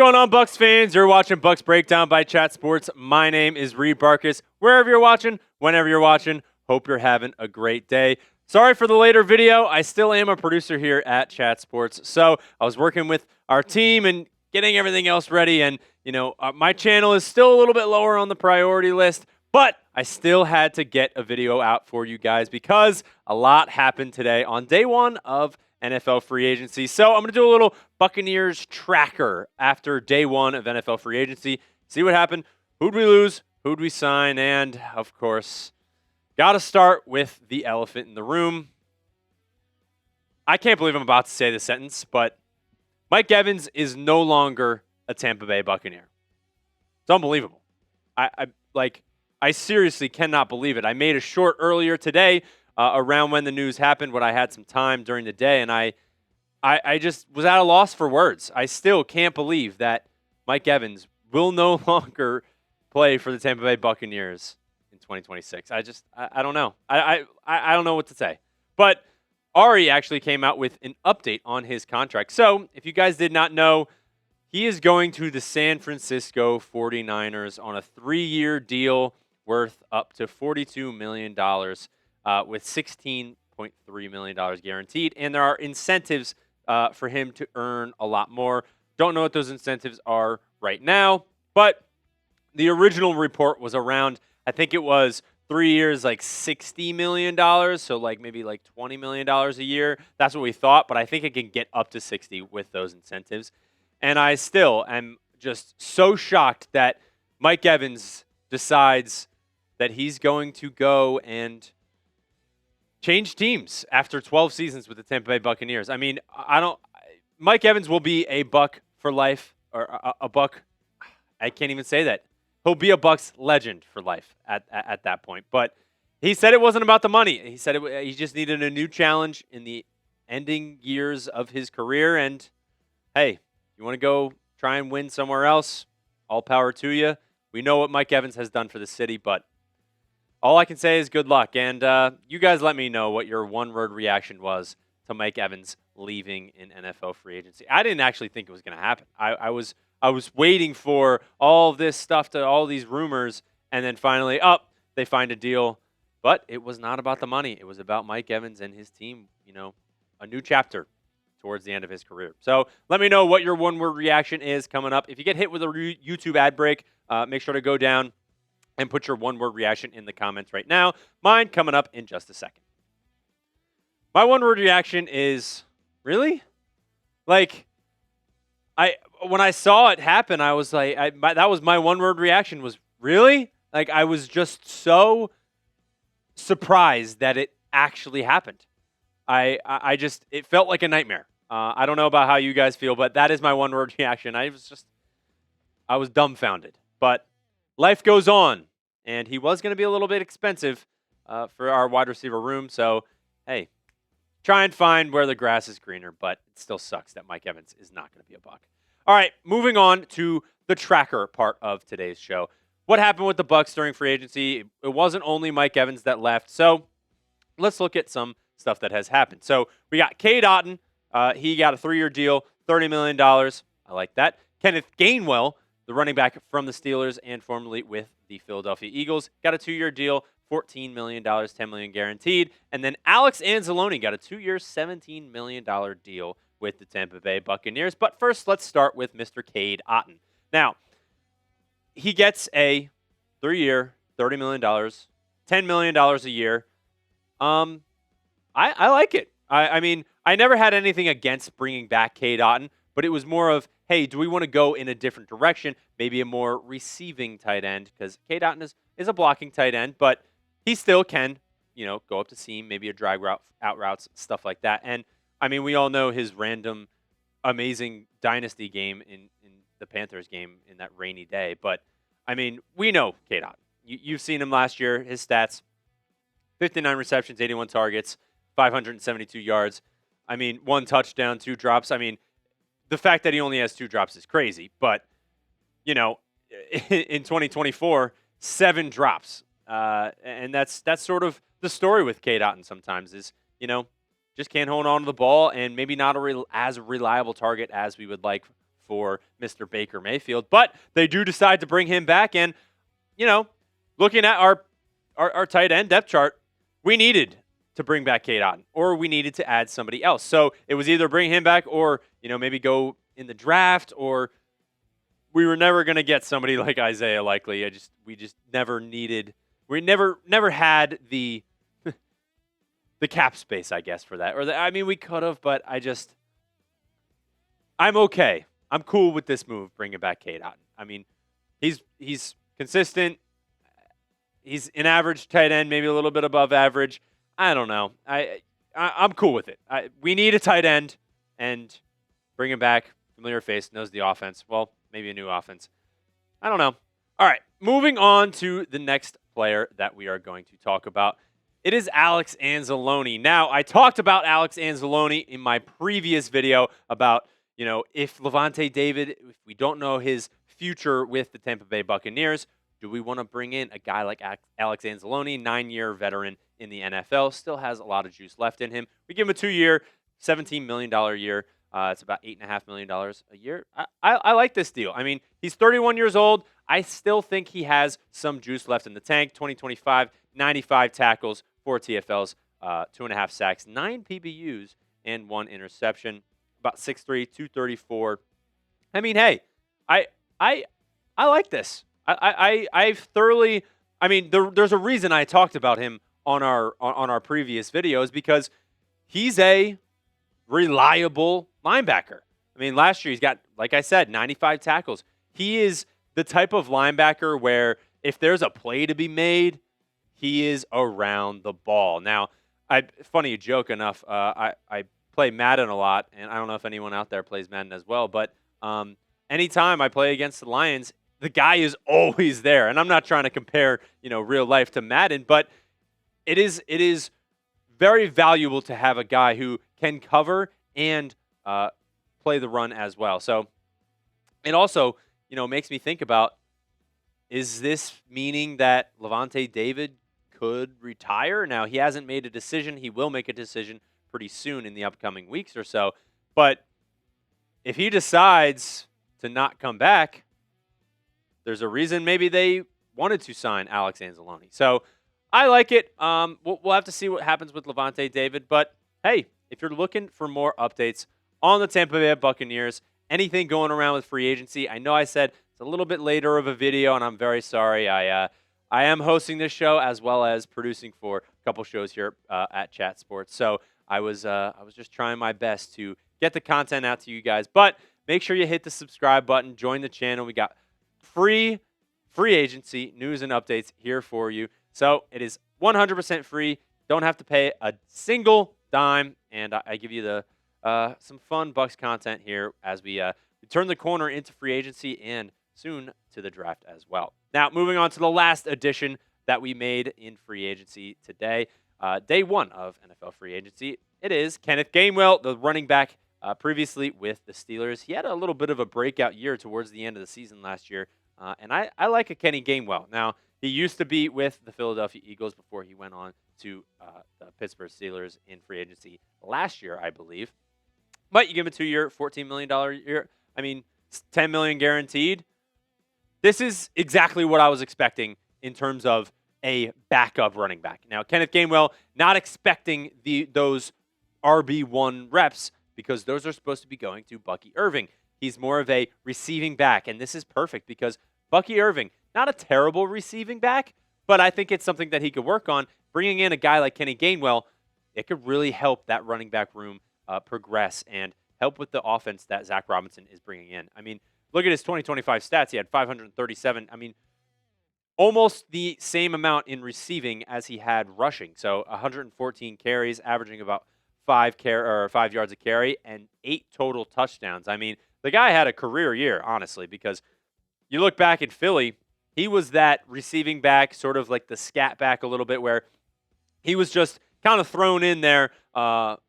going on, Bucs fans? You're watching Bucs Breakdown by Chat Sports. My name is Reed Barkus. Wherever you're watching, whenever you're watching, hope you're having a great day. Sorry for the later video. I still am a producer here at Chat Sports. So I was working with our team and getting everything else ready. And, my channel is still a little bit lower on the priority list. But I still had to get a video out for you guys because a lot happened today on day one of NFL free agency. So I'm going to do a little Buccaneers tracker after day one of NFL free agency. See what happened, who'd we lose, who'd we sign, and, of course, got to start with the elephant in the room. I can't believe I'm about to say this sentence, but Mike Evans is no longer a Tampa Bay Buccaneer. It's unbelievable. I seriously cannot believe it. I made a short earlier today around when the news happened when I had some time during the day, and I just was at a loss for words. I still can't believe that Mike Evans will no longer play for the Tampa Bay Buccaneers in 2026. I don't know. I don't know what to say. But Ari actually came out with an update on his contract. So if you guys did not know, he is going to the San Francisco 49ers on a 3-year deal worth up to $42 million with $16.3 million guaranteed. And there are incentives for him to earn a lot more. Don't know what those incentives are right now, but the original report was around, I think it was 3 years, like $60 million, so maybe $20 million a year. That's what we thought, but I think it can get up to 60 with those incentives. And I still am just so shocked that Mike Evans decides that he's going to go and change teams after 12 seasons with the Tampa Bay Buccaneers. I mean, Mike Evans will be a Buck for life, or a Buck. I can't even say that. He'll be a Bucs legend for life at that point. But he said it wasn't about the money. He said he just needed a new challenge in the ending years of his career. And hey, you want to go try and win somewhere else? All power to you. We know what Mike Evans has done for the city, but all I can say is good luck. And you guys let me know what your one-word reaction was to Mike Evans leaving in NFL free agency. I didn't actually think it was going to happen. I was waiting for all this stuff, all these rumors, and then finally, they find a deal. But it was not about the money. It was about Mike Evans and his team, a new chapter towards the end of his career. So let me know what your one-word reaction is coming up. If you get hit with a YouTube ad break, make sure to go down and put your one-word reaction in the comments right now. Mine coming up in just a second. My one-word reaction is, really? When I saw it happen, I was like, that was my one-word reaction was, really? I was just so surprised that it actually happened. It felt like a nightmare. I don't know about how you guys feel, but that is my one-word reaction. I was dumbfounded. But life goes on, and he was going to be a little bit expensive for our wide receiver room. So, hey, try and find where the grass is greener, but it still sucks that Mike Evans is not going to be a Buc. All right, moving on to the tracker part of today's show. What happened with the Bucs during free agency? It wasn't only Mike Evans that left. So let's look at some stuff that has happened. So we got Cade Otton. He got a 3-year deal, $30 million. I like that. Kenneth Gainwell, the running back from the Steelers and formerly with the Philadelphia Eagles, got a 2-year deal, $14 million, $10 million guaranteed. And then Alex Anzalone got a 2-year, $17 million deal with the Tampa Bay Buccaneers. But first, let's start with Mr. Cade Otton. Now, he gets a 3-year, $30 million, $10 million a year. I like it. I mean, I never had anything against bringing back Cade Otton, but it was more of, hey, do we want to go in a different direction, maybe a more receiving tight end? Because Cade Otton is a blocking tight end, but he still can, go up to seam, maybe a drag route, out routes, stuff like that. And, I mean, we all know his random, amazing dynasty game in the Panthers game in that rainy day. But, I mean, we know Cade Otton. You've seen him last year, his stats, 59 receptions, 81 targets, 572 yards. I mean, 1 touchdown, 2 drops. I mean, the fact that he only has 2 drops is crazy. But, in 2024, 7 drops. And that's sort of the story with Cade Otton sometimes is, just can't hold on to the ball and maybe not as reliable target as we would like for Mr. Baker Mayfield. But they do decide to bring him back. And, looking at our tight end depth chart, we needed to bring back Cade Otton, or we needed to add somebody else. So it was either bring him back or, maybe go in the draft, or we were never going to get somebody like Isaiah Likely. We just never needed, we never had the cap space, I guess, for that. We could have, but I'm okay. I'm cool with this move, bringing back Cade Otton. He's consistent. He's an average tight end, maybe a little bit above average. I don't know. I'm cool with it. We need a tight end, and bring him back. Familiar face, knows the offense. Well, maybe a new offense. I don't know. All right, moving on to the next player that we are going to talk about. It is Alex Anzalone. Now, I talked about Alex Anzalone in my previous video about, if Lavonte David, if we don't know his future with the Tampa Bay Buccaneers, do we want to bring in a guy like Alex Anzalone, 9-year veteran in the NFL, still has a lot of juice left in him. We give him a 2-year, $17 million a year. It's about $8.5 million a year. I like this deal. He's 31 years old. I still think he has some juice left in the tank. 2025, 95 tackles, 4 TFLs, 2.5 sacks, 9 PBUs, and 1 interception. About 6'3", 234. Hey, I like this. I've thoroughly. There's a reason I talked about him on our previous videos, because he's a reliable linebacker. Last year he's got, like I said, 95 tackles. He is the type of linebacker where if there's a play to be made, he is around the ball. Now, funny joke enough, I play Madden a lot, and I don't know if anyone out there plays Madden as well, but anytime I play against the Lions, the guy is always there. And I'm not trying to compare, real life to Madden, but it is very valuable to have a guy who can cover and play the run as well. So it also, makes me think about, is this meaning that Lavonte David could retire? Now, he hasn't made a decision. He will make a decision pretty soon in the upcoming weeks or so. But if he decides to not come back, there's a reason maybe they wanted to sign Alex Anzalone. So I like it. We'll have to see what happens with Lavonte David. But, hey, if you're looking for more updates on the Tampa Bay Buccaneers, anything going around with free agency, I know I said it's a little bit later of a video, and I'm very sorry. I am hosting this show as well as producing for a couple shows here at Chat Sports. So I was just trying my best to get the content out to you guys. But make sure you hit the subscribe button, join the channel. We got free agency news and updates here for you. So it is 100% free. Don't have to pay a single dime, and I give you the some fun Bucs content here as we turn the corner into free agency and soon to the draft as well. Now, moving on to the last addition that we made in free agency today, day 1 of NFL free agency. It is Kenneth Gainwell, the running back previously with the Steelers. He had a little bit of a breakout year towards the end of the season last year, and I like a Kenny Gainwell. Now, he used to be with the Philadelphia Eagles before he went on to the Pittsburgh Steelers in free agency last year, I believe. But you give him a 2-year, $14 million year. $10 million guaranteed. This is exactly what I was expecting in terms of a backup running back. Now, Kenneth Gainwell, not expecting those RB1 reps because those are supposed to be going to Bucky Irving. He's more of a receiving back, and this is perfect because Bucky Irving, not a terrible receiving back, but I think it's something that he could work on. Bringing in a guy like Kenny Gainwell, it could really help that running back room progress and help with the offense that Zach Robinson is bringing in. Look at his 2025 stats. He had 537. Almost the same amount in receiving as he had rushing. So 114 carries, averaging about 5 yards a carry, and 8 total touchdowns. The guy had a career year, honestly, because you look back at Philly, he was that receiving back, sort of like the scat back a little bit, where he was just kind of thrown in there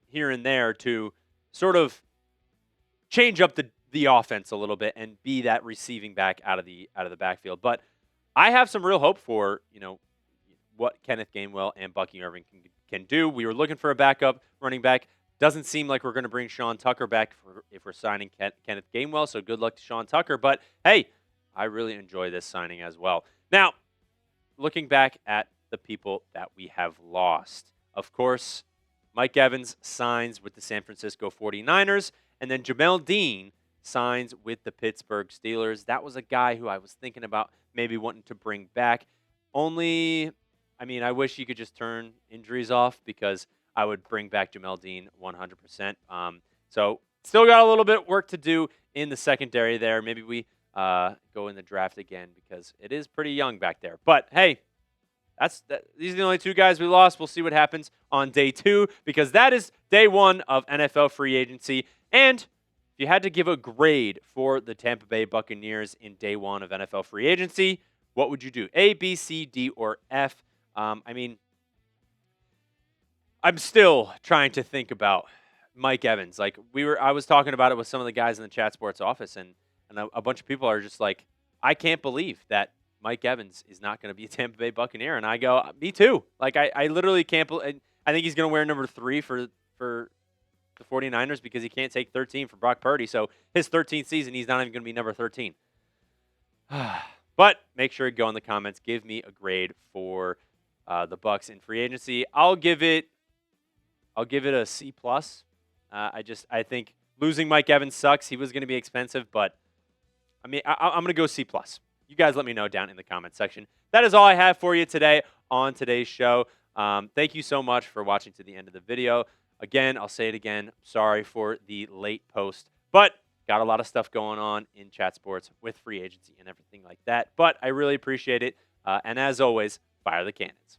here and there to sort of change up the offense a little bit and be that receiving back out of the backfield. But I have some real hope for what Kenneth Gainwell and Bucky Irving can do. We were looking for a backup running back. Doesn't seem like we're going to bring Sean Tucker back if we're signing Kenneth Gainwell, so good luck to Sean Tucker. But, hey, I really enjoy this signing as well. Now, looking back at the people that we have lost, of course, Mike Evans signs with the San Francisco 49ers, and then Jamel Dean signs with the Pittsburgh Steelers. That was a guy who I was thinking about maybe wanting to bring back. I wish he could just turn injuries off because I would bring back Jamel Dean 100%. So still got a little bit of work to do in the secondary there. Maybe we go in the draft again because it is pretty young back there. But, hey, these are the only two guys we lost. We'll see what happens on day 2 because that is day 1 of NFL free agency. And if you had to give a grade for the Tampa Bay Buccaneers in day 1 of NFL free agency, what would you do? A, B, C, D, or F? I'm still trying to think about Mike Evans. Like I was talking about it with some of the guys in the Chat Sports office, and a bunch of people are just like, I can't believe that Mike Evans is not going to be a Tampa Bay Buccaneer. And I go, me too. Like I literally can't believe. I think he's going to wear number 3 for the 49ers because he can't take 13 for Brock Purdy. So his 13th season, he's not even going to be number 13. But make sure to go in the comments. Give me a grade for the Bucs in free agency. I'll give it a C+. I think losing Mike Evans sucks. He was going to be expensive, but I'm going to go C+. You guys let me know down in the comments section. That is all I have for you today on today's show. Thank you so much for watching to the end of the video. Again, I'll say it again. Sorry for the late post, but got a lot of stuff going on in Chat Sports with free agency and everything like that. But I really appreciate it. And as always, fire the cannons.